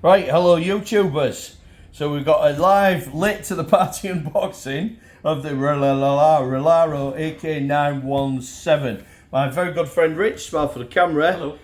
Right, hello YouTubers. So we've got a live late to the party unboxing of the RLAARLO AK-917. My very good friend Rich, smile for the camera, hello.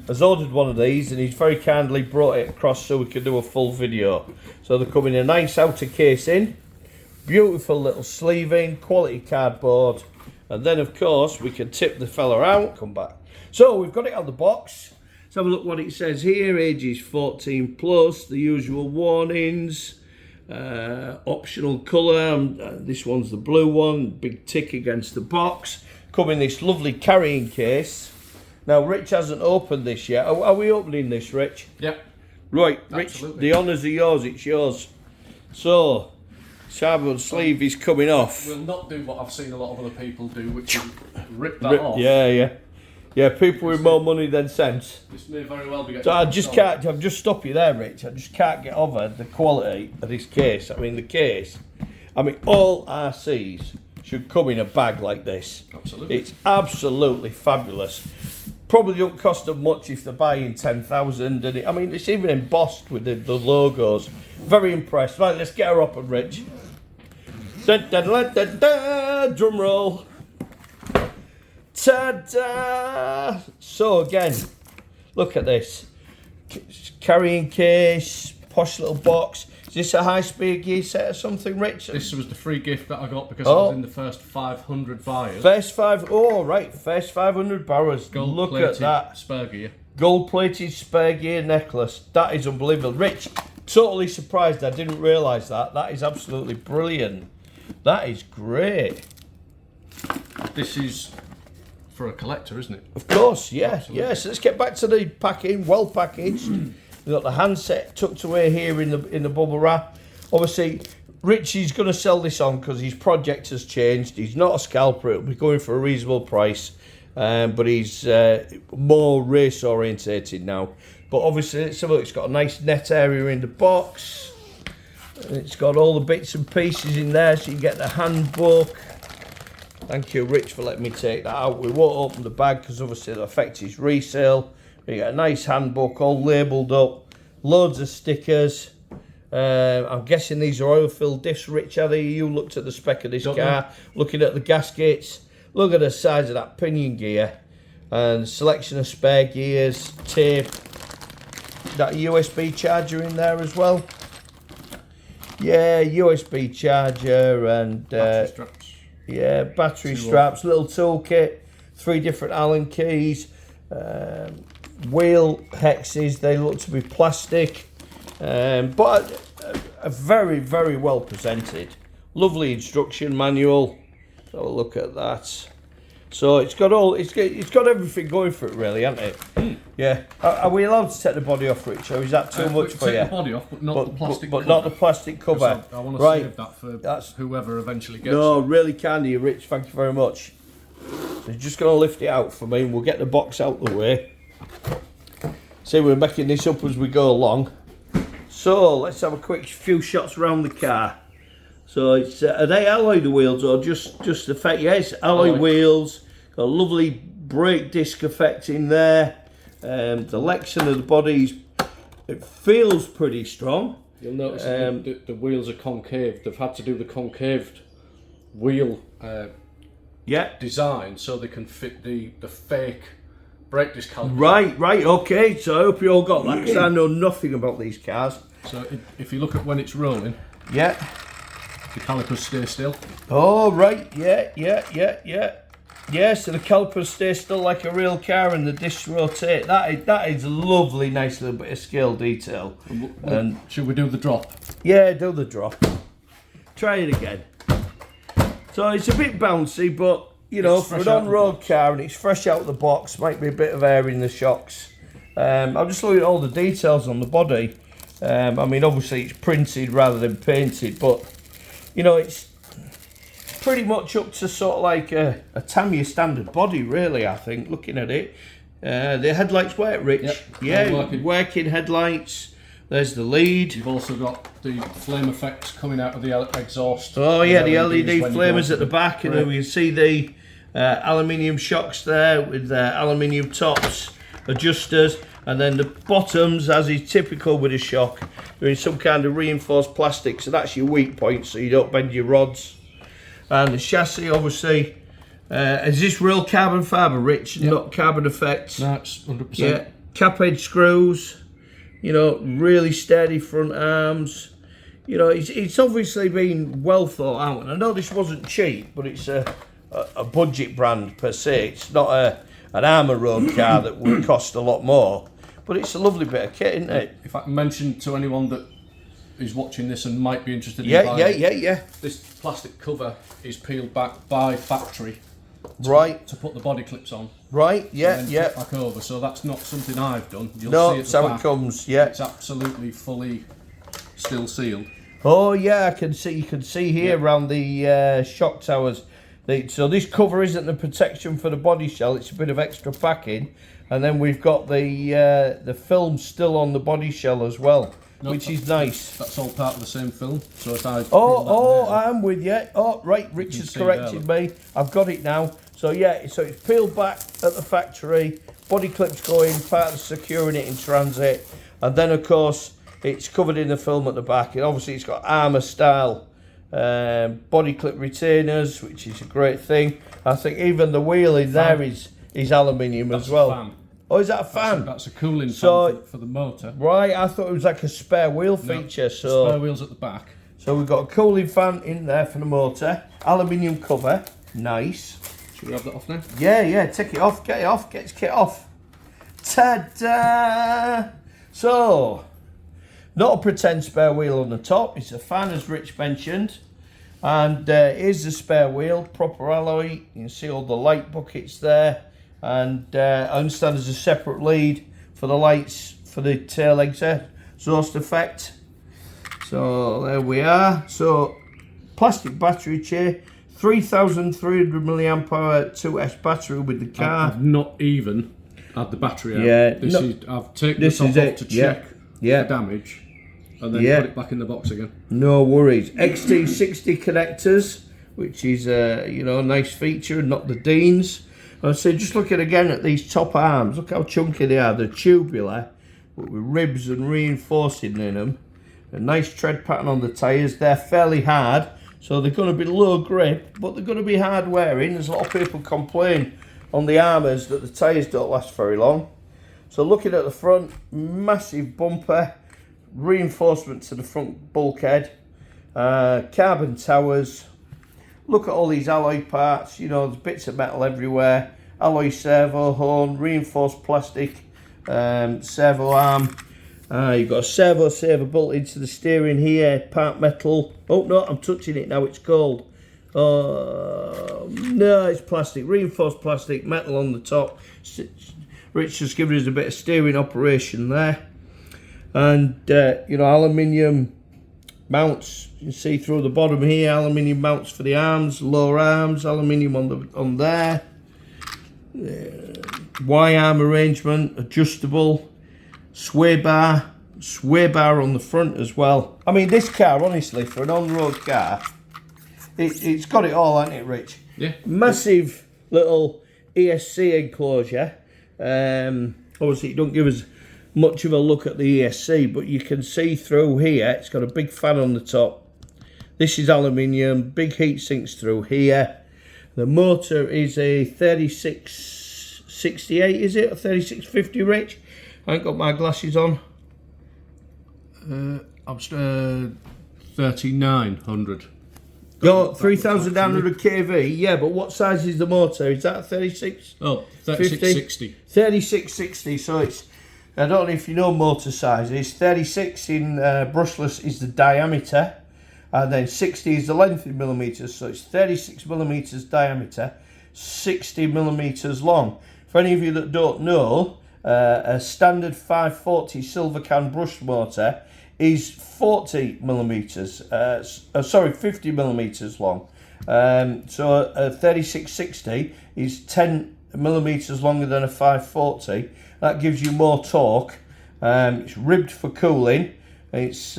Has ordered one of these and he's very kindly brought it across so we can do a full video. So they come in a nice outer casing, beautiful little sleeving, quality cardboard, and then of course we can tip the fella out, come back. So we've got it on the box. Let's have a look what it says here. Ages 14 plus, the usual warnings, optional colour, this one's the blue one, big tick against the box. Come in this lovely carrying case. Now Rich hasn't opened this yet. Are we opening this, Rich? Yep. Right, Rich, absolutely. the honours are yours, it's yours. So, cardboard sleeve is coming off. We'll not do what I've seen a lot of other people do, which is rip that off. Yeah, people with more money than sense. This may very well be getting... So I'll just stop you there, Rich. I just can't get over the quality of this case. I mean, all RCs should come in a bag like this. Absolutely. It's absolutely fabulous. Probably don't cost them much if they're buying 10,000. And I mean, it's even embossed with the logos. Very impressed. Right, let's get her up and Rich. Dun, dun, dun, dun, dun, drum roll. Ta-da! So again, look at this. Carrying case, posh little box. Is this a high-speed gear set or something, Rich? This was the free gift that I got because I was in the first 500 buyers. First 500 buyers. Look at that. Spare gear. Gold-plated spare gear necklace. That is unbelievable. Rich, totally surprised. I didn't realise that. That is absolutely brilliant. That is great. This is for a collector, isn't it? Of course, yeah. Absolutely. Yeah, so let's get back to the packing. Well packaged. We've got the handset tucked away here in the bubble wrap. Obviously, Richie's going to sell this on because his project has changed. He's not a scalper. It'll be going for a reasonable price. But he's more race orientated now. But obviously, let's have a look. It's got a nice net area in the box. And it's got all the bits and pieces in there so you get the handbook. Thank you, Rich, for letting me take that out. We won't open the bag because obviously it'll affect his resale. You get a nice handbook, all labelled up, loads of stickers. I'm guessing these are oil-filled diffs, Rich, are they? You looked at the spec of this car, looking at the gaskets. Look at the size of that pinion gear. And selection of spare gears, tape. That USB charger in there as well. Yeah, USB charger and... battery straps. Yeah, battery straps, little toolkit, 3 different Allen keys, wheel hexes, they look to be plastic, but a very, very well presented. Lovely instruction manual. So look at that. So it's got everything going for it, really, hasn't it? Yeah. Are we allowed to take the body off, Rich, or is that too much for you? Take the body off, but not the plastic cover. But not the plastic cover. I want to save that for whoever eventually gets it. No, really kind of you, Rich. Thank you very much. So you're just going to lift it out for me and we'll get the box out the way. See, we're making this up as we go along. So let's have a quick few shots around the car. So it's are they alloy the wheels or just the effect? Yes, alloy wheels. Got a lovely brake disc effect in there. The Lexan of the body, it feels pretty strong. You'll notice the wheels are concave. They've had to do the concaved wheel design so they can fit the fake brake disc caliper. Right, okay. So I hope you all got that because I know nothing about these cars. So if you look at when it's rolling, yeah, the calipers stay still. Oh, right, yeah. Yeah, so the calipers stay still like a real car and the discs rotate. That is a lovely, nice little bit of scale detail. And should we do the drop? Yeah, do the drop. Try it again. So it's a bit bouncy, but, you know, for an on-road car and it's fresh out of the box, might be a bit of air in the shocks. I'm just looking at all the details on the body. I mean, obviously it's printed rather than painted, but, you know, it's pretty much up to sort of like a Tamiya standard body, really, I think, looking at it. The headlights work, Rich. Yep, yeah, working headlights. There's the lead. You've also got the flame effects coming out of the exhaust. Oh yeah, the LED flamers at the back, and then we can see the aluminium shocks there with aluminium tops, adjusters. And then the bottoms, as is typical with a shock, they're in some kind of reinforced plastic, so that's your weak point, so you don't bend your rods. And the chassis, obviously, is this real carbon fibre, Rich, not carbon effects? No, it's 100%. Yeah, cap edge screws, you know, really steady front arms. You know, it's obviously been well thought out. And I know this wasn't cheap, but it's a budget brand per se. It's not an Armour Road car that would cost a lot more. But it's a lovely bit of kit, isn't it? If I can mention to anyone that is watching this and might be interested in buying, this plastic cover is peeled back by factory. To put the body clips on. Right, and then flip back over. So that's not something I've done. You'll see that's how it comes, It's absolutely fully still sealed. Oh yeah, I can see. You can see here around the shock towers. So this cover isn't the protection for the body shell. It's a bit of extra packing, and then we've got the film still on the body shell as well, which is nice. That's all part of the same film. So if I I'm with you. Oh right, Richard's corrected me. I've got it now. So yeah, so it's peeled back at the factory. Body clips go in, part of securing it in transit, and then of course it's covered in the film at the back. And obviously it's got Armour style body clip retainers, which is a great thing. I think even the wheel in there is aluminium as well. Fan. Oh, is that a fan? That's a cooling fan for the motor. Right, I thought it was like a spare wheel feature. So spare wheels at the back. So we've got a cooling fan in there for the motor. Aluminium cover, nice. Should we have that off now? Yeah, take it off, get it off, get its kit off. Ta-da! So, not a pretend spare wheel on the top, it's a fan as Rich mentioned. And here's the spare wheel, proper alloy. You can see all the light buckets there. And I understand there's a separate lead for the lights for the tail exhaust effect. So there we are. So plastic battery tray, 3,300 milliamp hour 2S battery with the car. I've not even had the battery out. I've taken the top off to check the damage, and then put it back in the box again. No worries. XT60 connectors, which is a nice feature, and not the Dean's. So just looking again at these top arms, look how chunky they are. They're tubular, but with ribs and reinforcing in them. A nice tread pattern on the tyres. They're fairly hard, so they're going to be low grip, but they're going to be hard wearing. There's a lot of people complain on the Armours that the tyres don't last very long. So looking at the front, massive bumper, reinforcement to the front bulkhead, carbon towers. Look at all these alloy parts, there's bits of metal everywhere. Alloy servo horn, reinforced plastic servo arm. You've got a servo saver built into the steering here, part metal. Oh no, I'm touching it now, it's cold. No, it's plastic, reinforced plastic, metal on the top. Rich just giving us a bit of steering operation there. And, aluminium mounts. You can see through the bottom here, aluminium mounts for the arms, lower arms, aluminium on there. Y-arm arrangement, adjustable, sway bar on the front as well. I mean, this car, honestly, for an on-road car, it's got it all, hasn't it, Rich? Yeah. Massive little ESC enclosure. Obviously, it don't give us much of a look at the ESC, but you can see through here, it's got a big fan on the top. This is aluminium, big heat sinks through here. The motor is a 3668, is it? Or 3650, Rich? I ain't got my glasses on. I'm 3900. Oh, 3,900 kV, yeah, but what size is the motor? Is that 36? Oh, 3660. 3660, so it's, I don't know if you know motor sizes. 36 in brushless is the diameter, and then 60 is the length in millimetres, so it's 36 millimetres diameter, 60 millimetres long. For any of you that don't know, a standard 540 silver can brush motor is 40 millimetres, 50 millimetres long. So a 3660 is 10 millimetres longer than a 540. That gives you more torque. It's ribbed for cooling. It's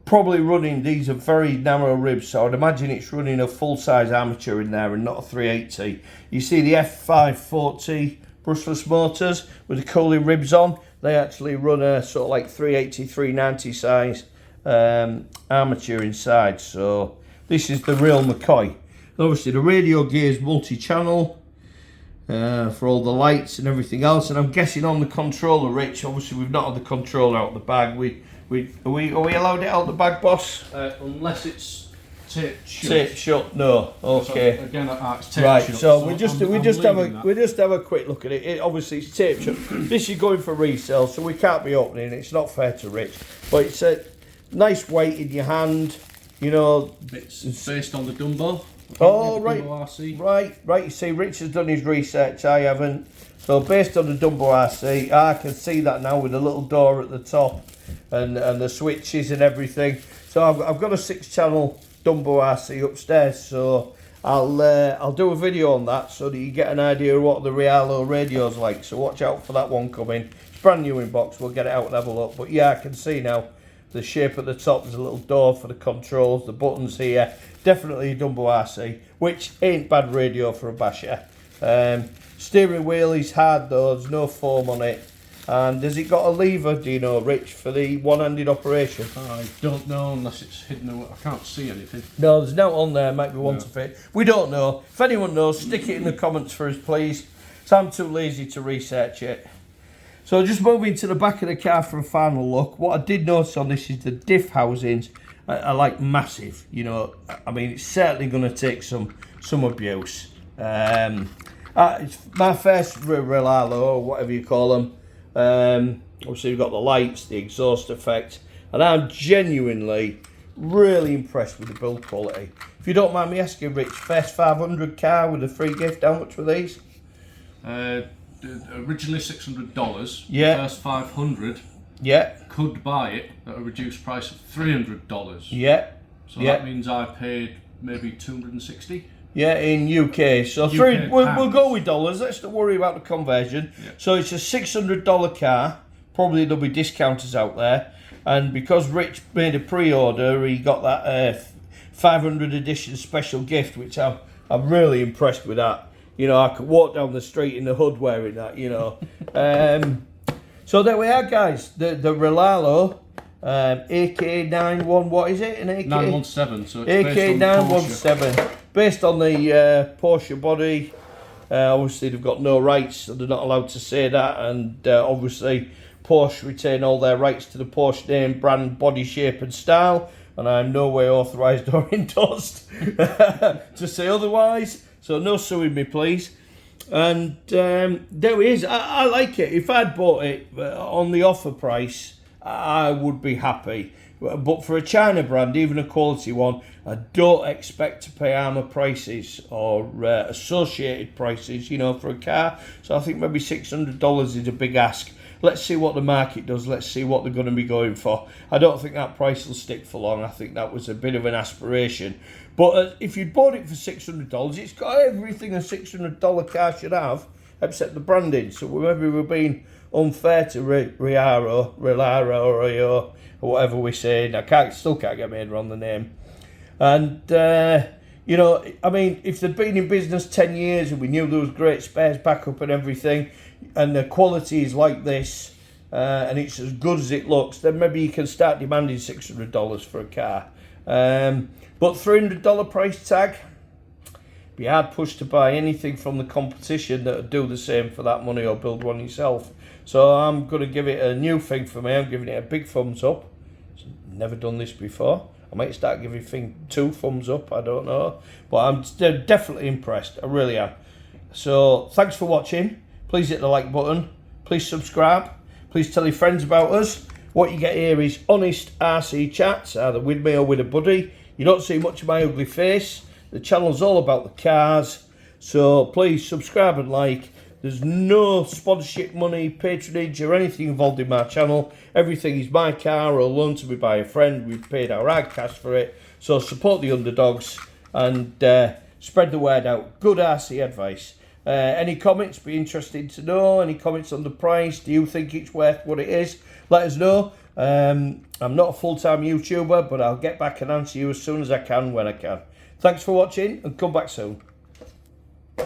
probably running, these are very narrow ribs, so I'd imagine it's running a full-size armature in there and not a 380. You see the F540 brushless motors with the cooling ribs on. They actually run a sort of like 380, 390 size armature inside. So this is the real McCoy. Obviously the radio gear is multi-channel for all the lights and everything else. And I'm guessing on the controller, Rich, obviously we've not had the controller out of the bag. Are we allowed it out of the bag, boss? Unless it's taped shut. Taped shut, no. Okay. So, again, it's taped right, shut. so we just have a quick look at it. Obviously it's taped shut. This is going for resale, so we can't be opening it. It's not fair to Rich. But it's a nice weight in your hand, you know. It's based on the Dumbo. Oh, right. Dumbo RC. Right. You see, Rich has done his research. I haven't. So based on the Dumbo RC, I can see that now with a little door at the top and the switches and everything. So I've got a 6-channel Dumbo RC upstairs. So I'll do a video on that so that you get an idea of what the RLAARLO radio's like. So watch out for that one coming. It's brand new in box. We'll get it out and have a look. But yeah, I can see now the shape at the top. There's a little door for the controls. The buttons here. Definitely a Dumbo RC, which ain't bad radio for a basher. Steering wheel is hard though, there's no foam on it. And has it got a lever, do you know, Rich, for the one-handed operation? I don't know unless it's hidden away. I can't see anything. No, there's no on there, might be one to fit. We don't know. If anyone knows, stick it in the comments for us, please. So I'm too lazy to research it. So just moving to the back of the car for a final look. What I did notice on this is the diff housings are like massive, you know. I mean, it's certainly going to take some abuse. It's my first RLAARLO, or whatever you call them. Obviously you've got the lights, the exhaust effect, and I'm genuinely really impressed with the build quality. If you don't mind me asking, Rich, first 500 car with a free gift, how much were these? Originally $600. Yeah. First 500. Yeah. Could buy it at a reduced price of $300. Yeah. So that means I paid maybe 260. Yeah, in UK. So we'll go with dollars. Let's not worry about the conversion. Yeah. So it's a $600 car. Probably there'll be discounters out there. And because Rich made a pre-order, he got that 500 edition special gift, which I'm really impressed with that. You know, I could walk down the street in the hood wearing that, you know. So there we are, guys. The RLAARLO AK-91, what is it? An AK? 917. So it's AK-917. Based on the Porsche body. Obviously, they've got no rights, so they're not allowed to say that. And obviously, Porsche retain all their rights to the Porsche name, brand, body shape and style. And I'm no way authorised or endorsed to say otherwise. So no suing me, please. And there it is. I like it. If I'd bought it on the offer price, I would be happy. But for a China brand, even a quality one, I don't expect to pay armour prices or associated prices, you know, for a car. So I think maybe $600 is a big ask. Let's see what the market does. Let's see what they're going to be going for. I don't think that price will stick for long. I think that was a bit of an aspiration. But if you'd bought it for $600, it's got everything a $600 car should have, except the branding. So maybe we're being unfair to RLAARLO, or whatever we say. I still can't get my head around the name. And, you know, I mean, if they'd been in business 10 years and we knew there was great spares backup and everything, and the quality is like this, and it's as good as it looks, then maybe you can start demanding $600 for a car. But $300 price tag, be hard pushed to buy anything from the competition that would do the same for that money or build one yourself. So I'm going to give it a new thing for me. I'm giving it a big thumbs up. Never done this before. I might start giving things 2 thumbs up, I don't know. But I'm definitely impressed, I really am. So thanks for watching. Please hit the like button. Please subscribe. Please tell your friends about us. What you get here is honest RC chats, either with me or with a buddy. You don't see much of my ugly face. The channel's all about the cars. So please subscribe and like. There's no sponsorship money, patronage or anything involved in my channel. Everything is my car or loaned to me by a friend. We've paid our hard cash for it. So support the underdogs and spread the word out. Good RC advice. Any comments? Be interested to know. Any comments on the price? Do you think it's worth what it is? Let us know. I'm not a full-time YouTuber, but I'll get back and answer you as soon as I can when I can. Thanks for watching and come back soon.